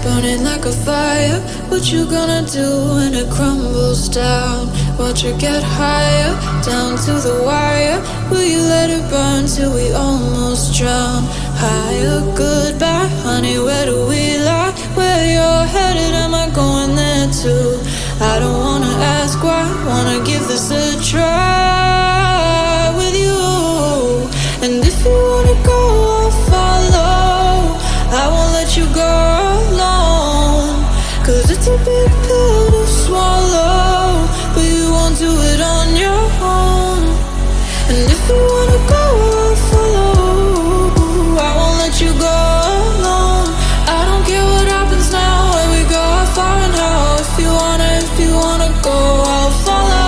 burning like a fire. What you gonna do when it crumbles down? Watch it get higher, down to the wire. Will you let it burn till we almost drown? Higher, goodbye, honey, where do we lie? Where you're headed, am I going there too? I don't wanna ask why, wanna give this a try with you. And if you wanna go, I'll follow. I won't let you go alone, 'cause it's a big pill to swallow, but you won't do it on your own. And if you wanna go, I'll follow. I won't let you go alone. I don't care what happens now, where we go, how far and how. If you wanna go, I'll follow.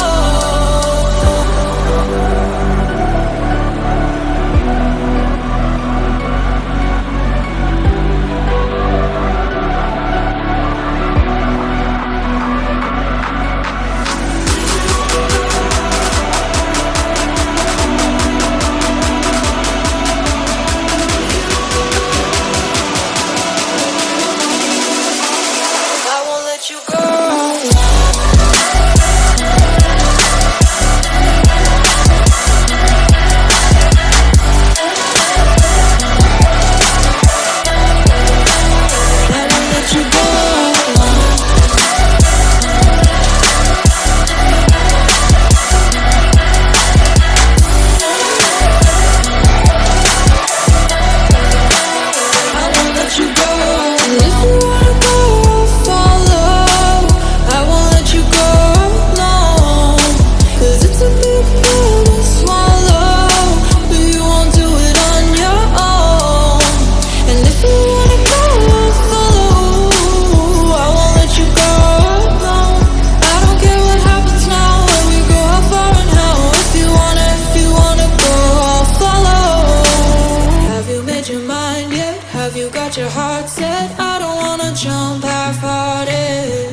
Your heart set, I don't wanna jump half-hearted.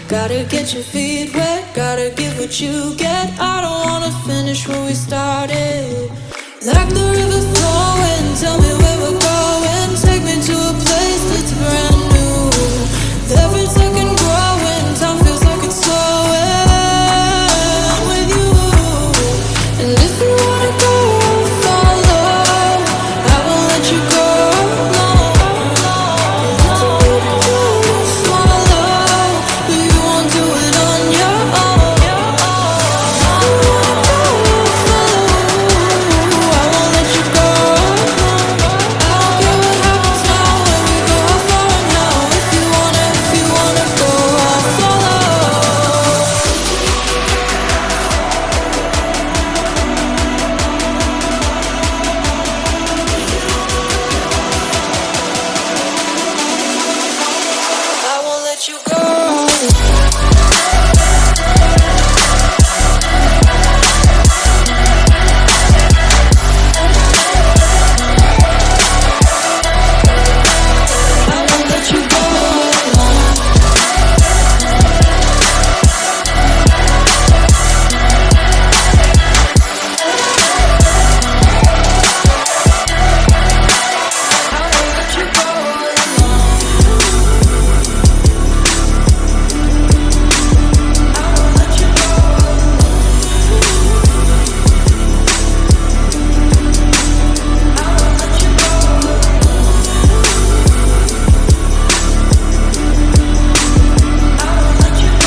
Gotta get your feet wet, gotta give what you get. I don't wanna finish where we started. Like the river flowing, tell me